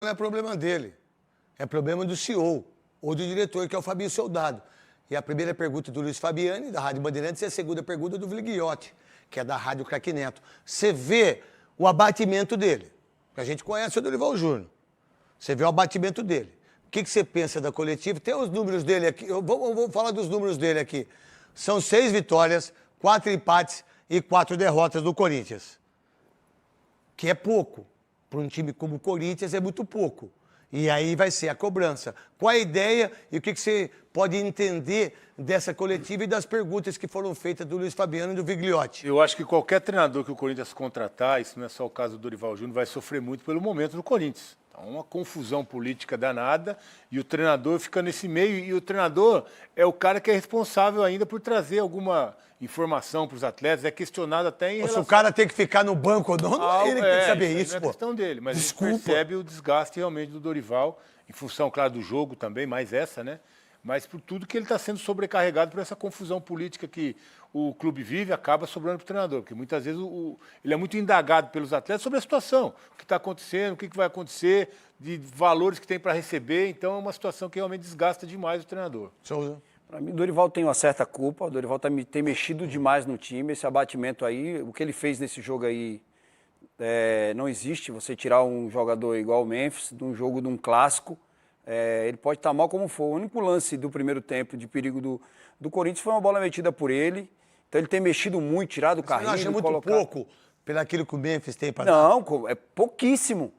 não é problema dele. É problema do CEO ou do diretor, que é o Fabinho Soldado. E a primeira pergunta do Luiz Fabiani, da Rádio Bandeirantes, e a segunda pergunta do Vligliotti, que é da Rádio Craque Neto. Você vê o abatimento dele. A gente conhece o Dorival Júnior. Você vê o abatimento dele. O que você pensa da coletiva? Tem os números dele aqui. Eu vou falar dos números dele aqui. São 6 vitórias, 4 empates e 4 derrotas do Corinthians. Que é pouco. Para um time como o Corinthians é muito pouco. E aí vai ser a cobrança. Qual a ideia e o que você pode entender dessa coletiva e das perguntas que foram feitas do Luiz Fabiano e do Vligliotti? Eu acho que qualquer treinador que o Corinthians contratar, isso não é só o caso do Dorival Júnior, vai sofrer muito pelo momento do Corinthians. Então, uma confusão política danada e o treinador fica nesse meio. E o treinador é o cara que é responsável ainda por trazer alguma informação para os atletas, é questionado até em relação... Se o cara tem que ficar no banco ou não, ele tem que saber isso, não é pô. questão dele, mas Desculpa. a gente percebe o desgaste realmente do Dorival, em função, claro, do jogo também, mais essa, né? Mas por tudo que ele está sendo sobrecarregado por essa confusão política que o clube vive, acaba sobrando para o treinador, porque muitas vezes ele é muito indagado pelos atletas sobre a situação, o que está acontecendo, o que vai acontecer, de valores que tem para receber, então é uma situação que realmente desgasta demais o treinador. Souza. Para mim, o Dorival tem uma certa culpa, o Dorival tem mexido demais no time, esse abatimento aí, o que ele fez nesse jogo aí, não existe você tirar um jogador igual o Memphis, de um jogo, de um clássico, ele pode estar mal como for. O único lance do primeiro tempo de perigo do Corinthians foi uma bola metida por ele, então ele tem mexido muito, tirado o carrinho. Você não acha muito pouco pelo aquilo que o Memphis tem para dar? Não, é pouquíssimo,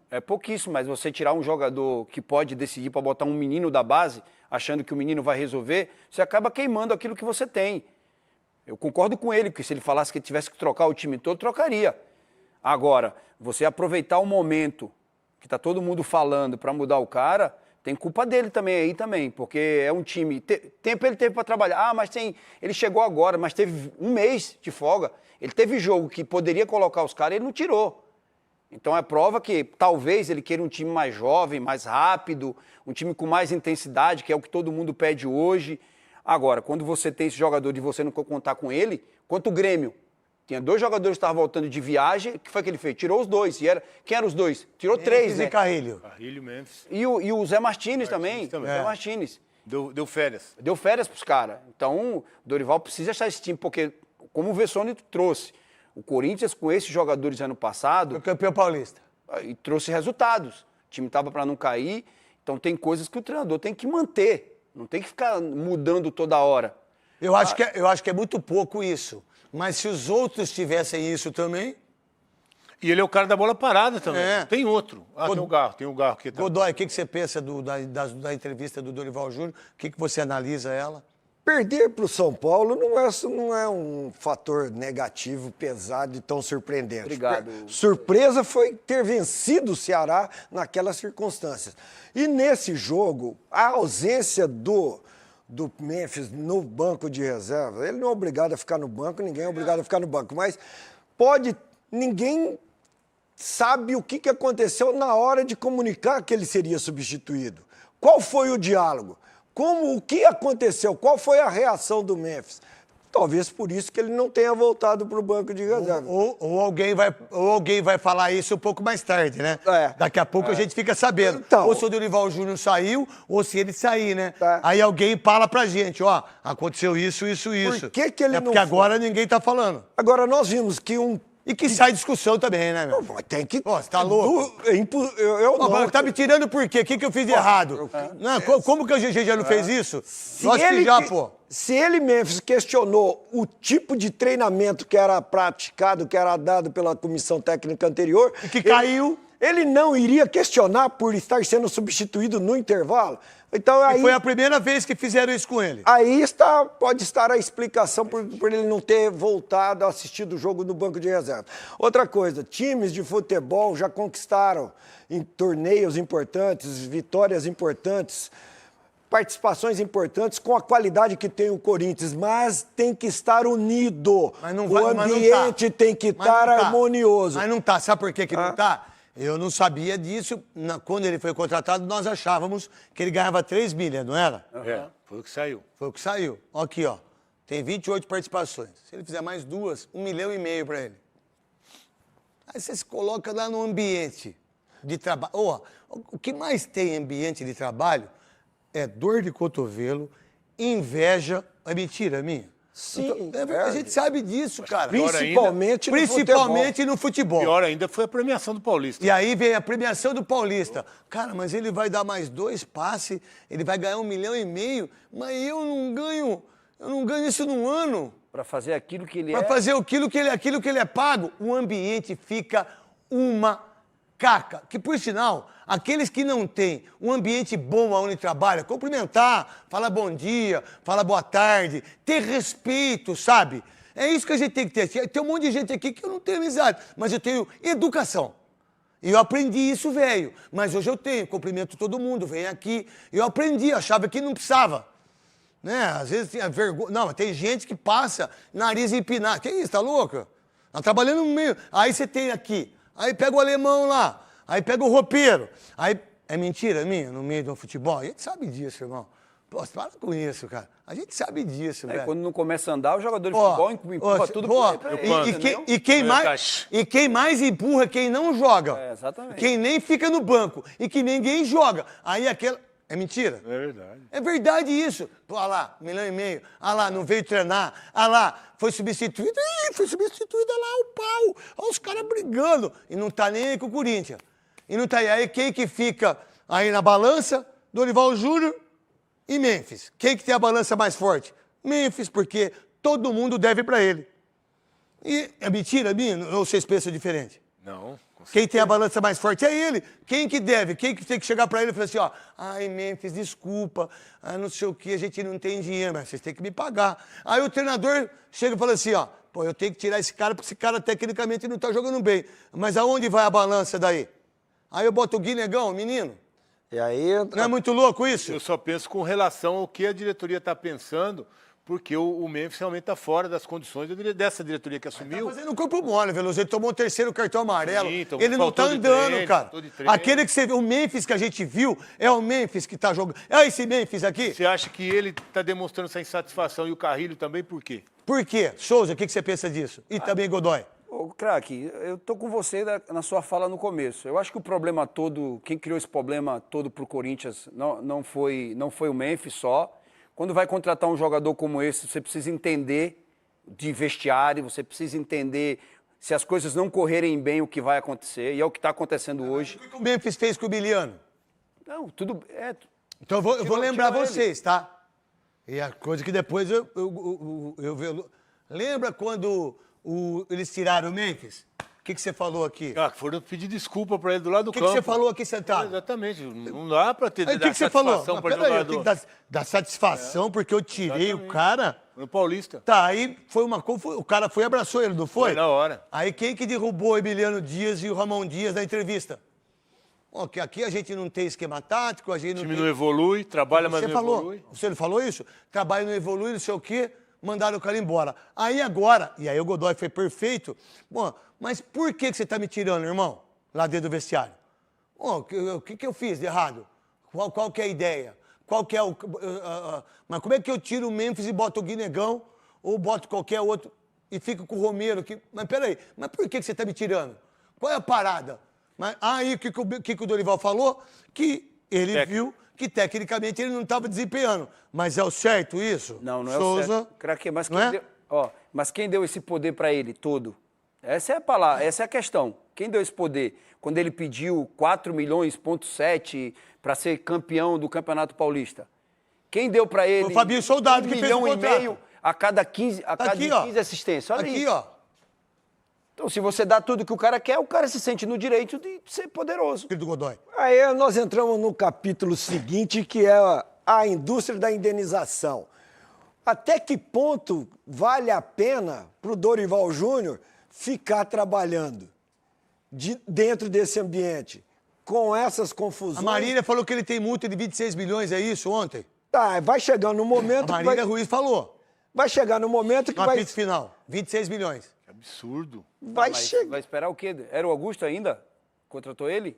mas você tirar um jogador que pode decidir para botar um menino da base, achando que o menino vai resolver, você acaba queimando aquilo que você tem. Eu concordo com ele, porque se ele falasse que ele tivesse que trocar o time todo, trocaria. Agora, você aproveitar o momento que está todo mundo falando para mudar o cara, tem culpa dele também aí também, porque é um time... Tempo ele teve para trabalhar. Mas ele chegou agora, mas teve um mês de folga. Ele teve jogo que poderia colocar os caras e ele não tirou. Então é prova que talvez ele queira um time mais jovem, mais rápido, um time com mais intensidade, que é o que todo mundo pede hoje. Agora, quando você tem esse jogador e você não contar com ele, quanto o Grêmio, tinha 2 jogadores que estavam voltando de viagem, o que foi que ele fez? Tirou os 2. Quem eram os 2? Tirou 3, né? Carrilho. Carrilho, Memphis. E o Zé Martínez também. Zé Martínez. Deu férias. Deu férias para os caras. Então, o Dorival precisa achar esse time, porque, como o Vessone trouxe, o Corinthians, com esses jogadores ano passado... Foi campeão paulista. E trouxe resultados. O time estava para não cair. Então, tem coisas que o treinador tem que manter. Não tem que ficar mudando toda hora. Eu acho que é muito pouco isso. Mas se os outros tivessem isso também... E ele é o cara da bola parada também. É. Tem outro. Tem um Garro aqui. Godoy, o que você pensa da entrevista do Dorival Júnior? O que você analisa ela? Perder para o São Paulo não é um fator negativo, pesado e tão surpreendente. Obrigado. Surpresa foi ter vencido o Ceará naquelas circunstâncias. E nesse jogo, a ausência do Memphis no banco de reserva, ele não é obrigado a ficar no banco, ninguém é obrigado a ficar no banco, mas ninguém sabe o que aconteceu na hora de comunicar que ele seria substituído. Qual foi o diálogo? O que aconteceu? Qual foi a reação do Memphis? Talvez por isso que ele não tenha voltado para o banco de reserva. Ou alguém vai falar isso um pouco mais tarde, né? Daqui a pouco a gente fica sabendo. Então, ou se o Dorival Júnior saiu, ou se ele sair, né? Tá. Aí alguém fala pra gente, ó, aconteceu isso. Por que ele não porque foi? agora ninguém tá falando. Agora, nós vimos que E que sai discussão também, né, meu? Mas tem que... Pô, você tá louco? Eu não... Mas tá me tirando por quê? O que eu fiz de errado? Não, como que o GG já não fez isso? Nós que já, pô. Se ele, Memphis, questionou o tipo de treinamento que era praticado, que era dado pela comissão técnica anterior... E que caiu... Ele não iria questionar por estar sendo substituído no intervalo? Então, aí, E foi a primeira vez que fizeram isso com ele. Aí pode estar a explicação por ele não ter voltado a assistir o jogo no banco de reserva. Outra coisa, times de futebol já conquistaram em torneios importantes, vitórias importantes, participações importantes com a qualidade que tem o Corinthians, mas tem que estar unido. O ambiente tem que estar harmonioso. Mas não tá. Sabe por que não tá? Eu não sabia disso. Quando ele foi contratado, nós achávamos que ele ganhava 3 milhas, não era? Foi o que saiu. Foi o que saiu. Aqui, ó. Tem 28 participações. Se ele fizer mais 2, 1,5 milhão para ele. Aí você se coloca lá no ambiente. de trabalho. O que mais tem em ambiente de trabalho é dor de cotovelo, inveja. É mentira minha? Sim, A gente sabe disso, cara. Principalmente no futebol. Pior ainda foi a premiação do Paulista. E aí vem a premiação do Paulista. Cara, mas ele vai dar mais 2 passes, ele vai ganhar 1,5 milhão, mas eu não ganho isso num ano. Para fazer aquilo que ele Para fazer aquilo que ele é pago. O ambiente fica uma caca. Que, por sinal, aqueles que não têm um ambiente bom onde trabalha, cumprimentar, falar bom dia, falar boa tarde, ter respeito, sabe? É isso que a gente tem que ter. Tem um monte de gente aqui que eu não tenho amizade, mas eu tenho educação. E eu aprendi isso, velho. Mas hoje eu tenho, cumprimento todo mundo, vem aqui. Eu aprendi, achava que não precisava. Né? Às vezes tem vergonha. Não, tem gente que passa nariz empinado. Que isso, tá louco? Tá trabalhando no meio. Aí você tem aqui. Aí pega o alemão lá. Aí pega o roupeiro. Aí é mentira minha no meio do futebol? A gente sabe disso, irmão. Pô, para com isso, cara. A gente sabe disso, velho. Quando não começa a andar, o jogador de futebol empurra tudo pra ele. E quem mais empurra é quem não joga. É, exatamente. Quem nem fica no banco. E que ninguém joga. Aí aquela... É mentira? É verdade. É verdade isso. Pô, olha lá, 1,5 milhão. Olha lá, não veio treinar. Olha lá, foi substituído. Ih, foi substituído, olha lá o pau. Olha os caras brigando. E não tá nem aí com o Corinthians. E não tá aí. Aí quem que fica aí na balança? Dorival Júnior e Memphis. Quem que tem a balança mais forte? Memphis, porque todo mundo deve pra ele. E é mentira minha? Ou vocês pensam diferente? Não. Quem tem a balança mais forte é ele. Quem que deve? Quem que tem que chegar pra ele e falar assim, ó, ai, Memphis, desculpa, não sei o que, a gente não tem dinheiro, mas vocês têm que me pagar. Aí o treinador chega e fala assim, ó, pô, eu tenho que tirar esse cara, porque esse cara tecnicamente não tá jogando bem. Mas aonde vai a balança daí? Aí eu boto o Guinegão, menino. E aí entra... Não é muito louco isso? Eu só penso com relação ao que a diretoria está pensando, porque o Memphis realmente está fora das condições dessa diretoria que assumiu. Tá fazendo um corpo mole, Veloso. Ele tomou o 3º cartão amarelo. Sim, ele não tá andando, cara. faltou de treino. Aquele que você viu, o Memphis que a gente viu, é o Memphis que tá jogando. É esse Memphis aqui? Você acha que ele está demonstrando essa insatisfação e o Carrilho também, por quê? Por quê? Souza, o que você pensa disso? E também Godoy. Ô, craque, eu tô com você na sua fala no começo. Eu acho que o problema todo, quem criou esse problema todo pro Corinthians não foi o Memphis só. Quando vai contratar um jogador como esse, você precisa entender de vestiário, você precisa entender se as coisas não correrem bem o que vai acontecer, e é o que está acontecendo hoje. O que o Memphis fez com o Biliano? Não, tudo... Então eu vou lembrar tirou vocês, tá? E a coisa que depois eu lembra quando eles tiraram o Memphis? O que você falou aqui? Ah, foram pedir desculpa para ele do lado do campo. O que você falou aqui sentado? Exatamente. Não dá para ter Aí, o que você falou? para jogador. Eu tenho que dar satisfação porque eu tirei Exatamente. o cara. No Paulista. Tá, aí foi uma confusão. O cara foi e abraçou ele, não foi? Foi na hora. Aí quem que derrubou o Emiliano Dias e o Ramon Dias na entrevista? Ó, que aqui a gente não tem esquema tático, a gente O não time tem... não evolui, trabalha, mas Você não falou, evolui. você não falou isso? Trabalho não evolui, não sei o quê, mandaram o cara embora. Aí agora, e aí o Godoy foi perfeito, bom, mas por que você tá me tirando, irmão, lá dentro do vestiário? O que eu fiz de errado? Qual que é a ideia? Qual que é o... mas como é que eu tiro o Memphis e boto o Guinegão, ou boto qualquer outro, e fico com o Romero? Mas peraí, mas por que você tá me tirando? Qual é a parada? Mas aí o que o Dorival falou? Que ele viu que tecnicamente ele não estava desempenhando. Mas é o certo isso? Não é Souza, o certo. Craque, mas, não é? mas quem deu esse poder para ele todo? Essa é a palavra, essa é a questão. Quem deu esse poder? Quando ele pediu 4,7 milhões para ser campeão do Campeonato Paulista. Quem deu para ele? O Fabinho Soldado que fez o 1,5 contrato. milhão a cada 15 assistências. Olha aqui, isso. ó. Então, se você dá tudo que o cara quer, o cara se sente no direito de ser poderoso. Filho do Godoy. Aí nós entramos no capítulo seguinte, que é a indústria da indenização. Até que ponto vale a pena para o Dorival Júnior ficar trabalhando dentro desse ambiente, com essas confusões? A Marília falou que ele tem multa de 26 milhões, é isso, ontem? Tá, vai chegar no momento... A Marília Ruiz falou. Vai chegar no momento que No vai... apito final, 26 milhões. Que absurdo. Vai Mas chegar... vai esperar o quê? Era o Augusto ainda? Contratou ele?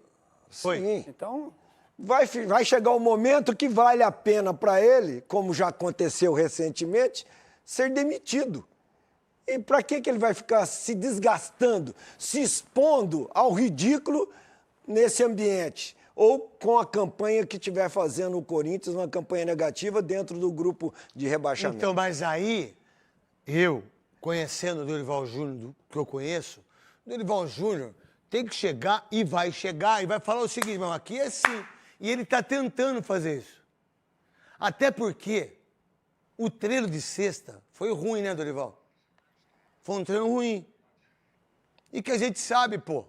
Foi. Sim. Então... Vai chegar o momento que vale a pena para ele, como já aconteceu recentemente, ser demitido. E para que ele vai ficar se desgastando, se expondo ao ridículo nesse ambiente, ou com a campanha que estiver fazendo o Corinthians, uma campanha negativa dentro do grupo de rebaixamento. Então, mas aí, eu, conhecendo o Dorival Júnior, que eu conheço, o Dorival Júnior tem que chegar e vai falar o seguinte, irmão, aqui é assim. E ele está tentando fazer isso. Até porque o treino de sexta foi ruim, né, Dorival? Foi um treino ruim. E que a gente sabe, pô.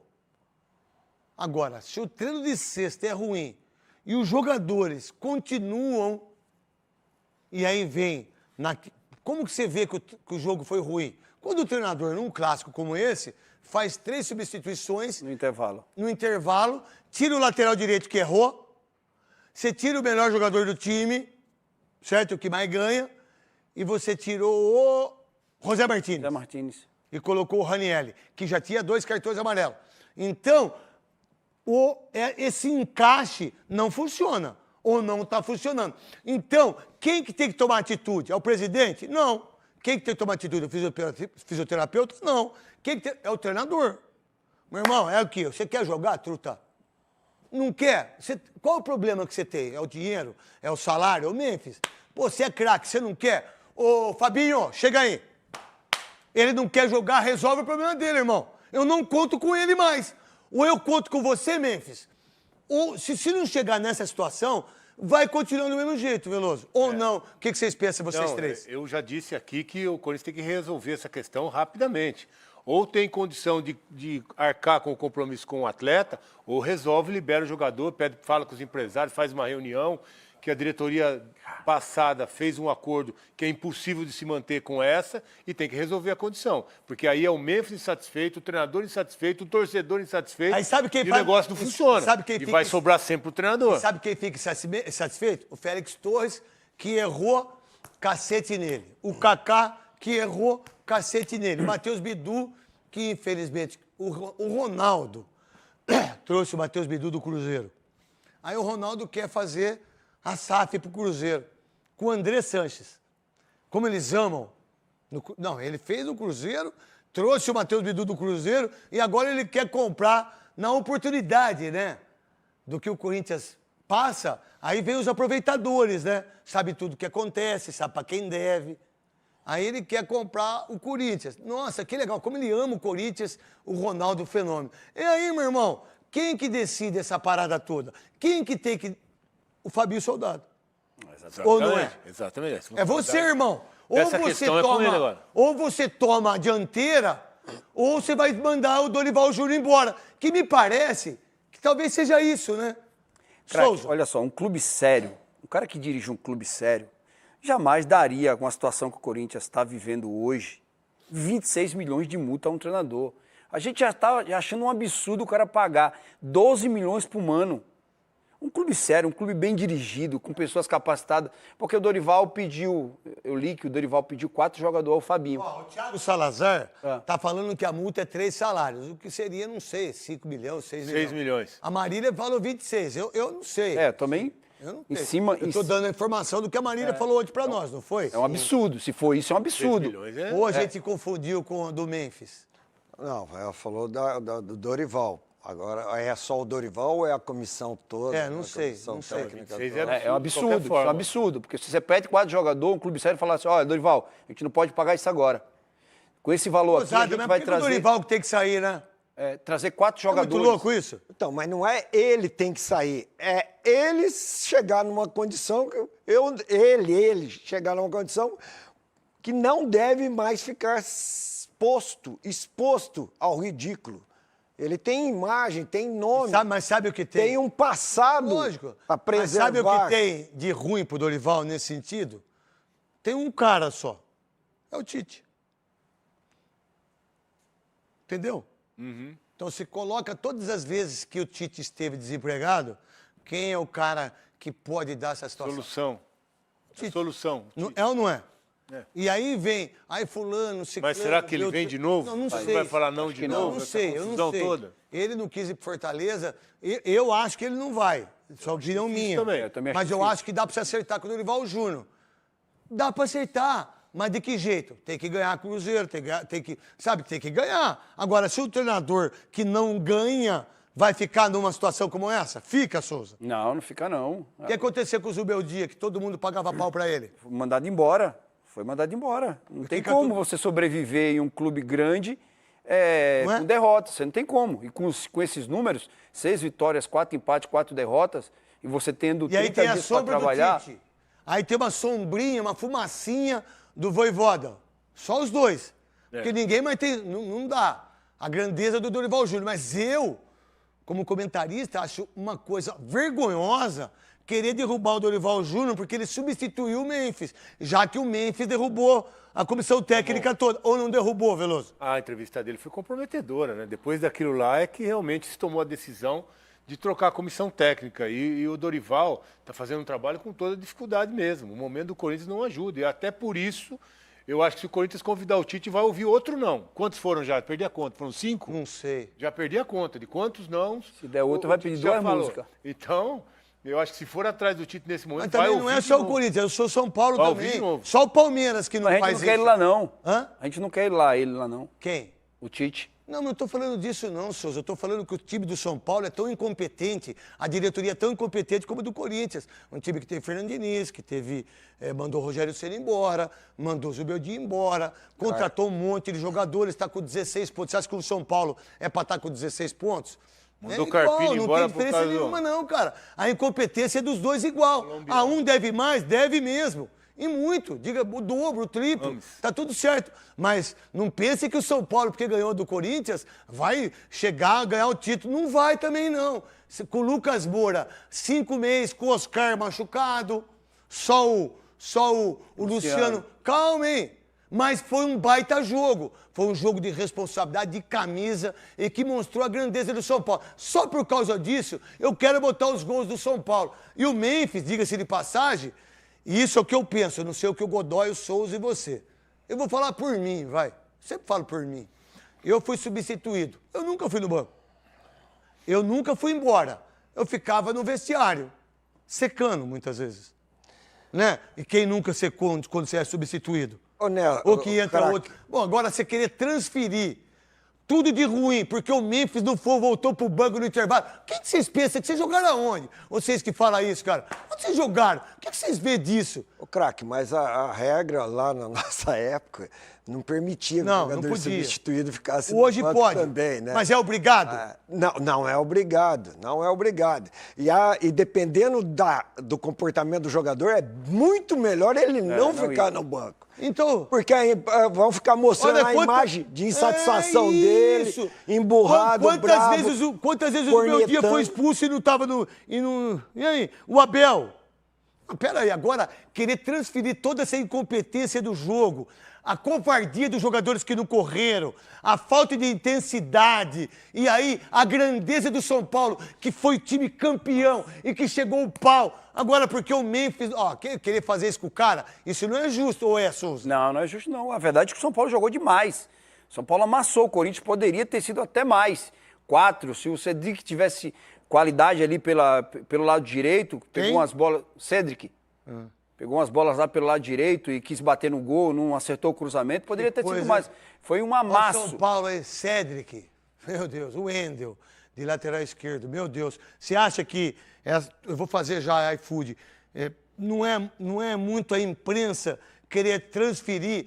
Agora, se o treino de sexta é ruim e os jogadores continuam, e aí vem... Como que você vê que o jogo foi ruim? Quando o treinador, num clássico como esse, faz 3 substituições... No intervalo. No intervalo, tira o lateral direito que errou, você tira o melhor jogador do time, certo? O que mais ganha, e você tirou o José Martínez. José Martínez. E colocou o Ranieri, que já tinha 2 cartões amarelos. Então, esse encaixe não funciona, ou não está funcionando. Então, quem que tem que tomar atitude? É o presidente? Não. Quem que tem que tomar atitude? O fisioterapeuta? Não. Quem que tem... É o treinador. Meu irmão, é o quê? Você quer jogar, truta? Não quer? Qual o problema que você tem? É o dinheiro? É o salário? É o Memphis? Pô, você é craque, você não quer? Ô, Fabinho, chega aí. Ele não quer jogar, resolve o problema dele, irmão. Eu não conto com ele mais. Ou eu conto com você, Memphis. Ou, se não chegar nessa situação, vai continuar do mesmo jeito, Veloso. Ou não? O que vocês pensam, vocês três? Eu já disse aqui que o Corinthians tem que resolver essa questão rapidamente. Ou tem condição de arcar com o compromisso com o atleta, ou resolve, libera o jogador, fala com os empresários, faz uma reunião, que a diretoria passada fez um acordo que é impossível de se manter com essa e tem que resolver a condição. Porque aí é o Memphis insatisfeito, o treinador insatisfeito, o torcedor insatisfeito. Aí sabe quem e o negócio não funciona. Sabe quem e fica... vai sobrar sempre o treinador. Sabe quem fica satisfeito? O Félix Torres, que errou, cacete nele. O Kaká, que errou, cacete nele. O Matheus Bidu, que infelizmente... O Ronaldo trouxe o Matheus Bidu do Cruzeiro. Aí o Ronaldo quer fazer a SAF pro Cruzeiro, com o André Sanches. Como eles amam. Não, ele fez o Cruzeiro, trouxe o Matheus Bidu do Cruzeiro e agora ele quer comprar na oportunidade, né? Do que o Corinthians passa, aí vem os aproveitadores, né? Sabe tudo o que acontece, sabe para quem deve. Aí ele quer comprar o Corinthians. Nossa, que legal, como ele ama o Corinthians, o Ronaldo Fenômeno. E aí, meu irmão, quem que decide essa parada toda? Quem que tem que... O Fabinho Soldado. Exatamente. Ou não é? Exatamente. É você, irmão. Essa questão é com ele agora. Ou você toma a dianteira, ou você vai mandar o Dorival Júnior embora. Que me parece que talvez seja isso, né? Craque, Souza. olha só, um clube sério, um cara que dirige um clube sério, jamais daria, com a situação que o Corinthians está vivendo hoje, 26 milhões de multa a um treinador. A gente já está achando um absurdo o cara pagar 12 milhões por ano. Um clube sério, um clube bem dirigido, com pessoas capacitadas. Porque o Dorival pediu, eu li que o Dorival pediu 4 jogadores ao Fabinho. Ó, o Thiago Salazar tá falando que a multa é 3 salários. O que seria, não sei, 5 milhões, 6 milhões. 6 milhões. A Marília falou 26. Eu não sei. Também. Eu não Em sei. cima, Eu tô dando a informação do que a Marília falou hoje pra nós, não foi? é um absurdo. Se for isso, é um 6 absurdo. milhões, é? Ou a gente confundiu com o do Memphis? Não, ela falou do Dorival. Agora, é só o Dorival ou é a comissão toda? É, não A sei, comissão não sei. técnica 26 toda? é É um de qualquer absurdo, isso é um forma. absurdo. Porque se você pede 4 jogadores, um clube sério fala assim, olha, Dorival, a gente não pode pagar isso agora. Com esse valor aqui, a Ousado, gente mas vai por que o trazer, Dorival que tem que sair, né? trazer 4 É muito jogadores. louco isso? Então, mas não é ele que tem que sair. É ele chegar numa condição... Ele chegar numa condição que não deve mais ficar exposto ao ridículo. Ele tem imagem, tem nome, Mas sabe o que tem? tem um passado Lógico. para Mas preservar. sabe o que tem de ruim pro Dorival nesse sentido? Tem um cara só. É o Tite. Entendeu? Então, se coloca todas as vezes que o Tite esteve desempregado, quem é o cara que pode dar essa situação? Solução. Tite. Solução. É ou não é? É. E aí vem, aí fulano, ciclano... Mas será que ele vem de novo? Não, não Vai- sei. vai falar não de Não, novo? não Essa sei, eu não confusão sei. toda? Ele não quis ir pro Fortaleza, eu acho que ele não vai. Só opinião minha. também. Eu também acho Mas eu difícil. acho que dá pra você acertar com o Dorival Júnior. Dá pra acertar, mas de que jeito? Tem que ganhar Cruzeiro, tem que ganhar. Agora, se o treinador que não ganha vai ficar numa situação como essa? Fica, Souza. Não fica não. O que aconteceu com o Zubeldia, que todo mundo pagava pau pra ele? Foi mandado embora. Foi mandado embora. Não tem Fica como tudo- você sobreviver em um clube grande Não é? com derrota. Você não tem como. E com esses números, 6 vitórias, 4 empates, 4 derrotas, e você tendo E aí 30 tem a dias para sombra do trabalhar... Tite. Aí tem uma sombrinha, uma fumacinha do Voivoda. Só os dois. Porque ninguém mais tem... Não dá. A grandeza do Dorival Júnior. Mas eu, como comentarista, acho uma coisa vergonhosa querer derrubar o Dorival Júnior porque ele substituiu o Memphis, já que o Memphis derrubou a comissão técnica toda. Ou não derrubou, Veloso? A entrevista dele foi comprometedora, né? Depois daquilo lá é que realmente se tomou a decisão de trocar a comissão técnica. E o Dorival está fazendo um trabalho com toda dificuldade mesmo. O momento do Corinthians não ajuda. E até por isso, eu acho que se o Corinthians convidar o Tite, vai ouvir outro não. Quantos foram já? Perdi a conta. Foram 5? Não sei. Já perdi a conta de quantos não. Se der outro, vai pedir Tite já 2 falou. músicas. Então, eu acho que se for atrás do Tite nesse momento, Mas também vai não ouvir é de só o novo. Corinthians, eu sou São Paulo Vai ouvir também. de novo. Só o Palmeiras que não Mas a gente faz não isso. quer ele lá, não. Hã? A gente não quer ele lá, não. Quem? O Tite. Não, não estou falando disso não, Souza. Eu estou falando que o time do São Paulo é tão incompetente, a diretoria é tão incompetente como a do Corinthians. Um time que tem Fernando Diniz, que mandou o Rogério Ceni embora, mandou o Zubeldia embora, contratou um monte de jogadores, está com 16 pontos. Você acha que o São Paulo é para estar com 16 pontos? Mandou É Carpini não embora tem por diferença causa do- nenhuma não, cara. A incompetência é dos dois igual. A um deve mais, deve mesmo. E muito, diga o dobro, o triplo, Vamos. tá tudo certo. Mas não pense que o São Paulo, porque ganhou do Corinthians, vai chegar a ganhar o título. Não vai também, não. Com o Lucas Moura, 5 meses, com o Oscar machucado, só o Luciano. Calma, hein? Mas foi um baita jogo. Foi um jogo de responsabilidade, de camisa, e que mostrou a grandeza do São Paulo. Só por causa disso, eu quero botar os gols do São Paulo. E o Memphis, diga-se de passagem, e isso é o que eu penso, eu não sei o que o Godoy, o Souza e você. Eu vou falar por mim, vai. Sempre falo por mim. Eu fui substituído. Eu nunca fui no banco. Eu nunca fui embora. Eu ficava no vestiário, secando muitas vezes. Né? E quem nunca secou quando você é substituído? Ô, Nela, Ou que entra craque, outro. Bom, agora você querer transferir tudo de ruim, porque o Memphis não foi, voltou pro banco no intervalo. O que vocês pensam? Que vocês jogaram aonde? Vocês que falam isso, cara. Onde vocês jogaram? O que vocês vê disso? Ô, craque, mas a regra lá na nossa época não permitia que Não, o jogador não podia. substituído ficasse Hoje no banco pode, também, né? mas é obrigado? Ah, não é obrigado, não é obrigado. E dependendo do comportamento do jogador, é muito melhor ele não ficar no banco. Então... Porque aí vão ficar mostrando Olha, a quanta- imagem de insatisfação É dele, isso. emburrado, bravo, Quantas vezes o meu dia cornetando. foi expulso e não estava no... E aí, o Abel? Ah, peraí, agora, querer transferir toda essa incompetência do jogo, a covardia dos jogadores que não correram, a falta de intensidade, e aí a grandeza do São Paulo, que foi time campeão e que chegou o pau. Agora, porque o Memphis, querer fazer isso com o cara, isso não é justo, ou é, Souza? Não é justo não. A verdade é que o São Paulo jogou demais. O São Paulo amassou. O Corinthians poderia ter sido até mais. 4, se o Cedric tivesse qualidade ali pelo lado direito, pegou Quem? umas bolas... Cedric. Pegou umas bolas lá pelo lado direito e quis bater no gol, não acertou o cruzamento. Poderia ter coisa, sido mais. Foi um Ó, amasso. São Paulo aí, Cedric, meu Deus, o Wendel, de lateral esquerdo, meu Deus. Você acha que, eu vou fazer já a iFood, não é muito a imprensa querer transferir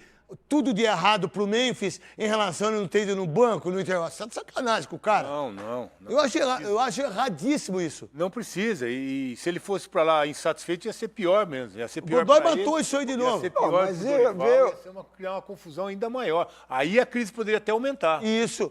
tudo de errado pro Memphis em relação a não ter ido no banco, no intervalo? Você tá de sacanagem com o cara. Não. Eu acho erradíssimo isso. Não precisa. E se ele fosse para lá insatisfeito, ia ser pior mesmo. Ia ser pior Godoy pra matou ele, isso aí de Ia novo. ser pior mas pro Dorival, veio- ia ser criar uma confusão ainda maior. Aí a crise poderia até aumentar. Isso.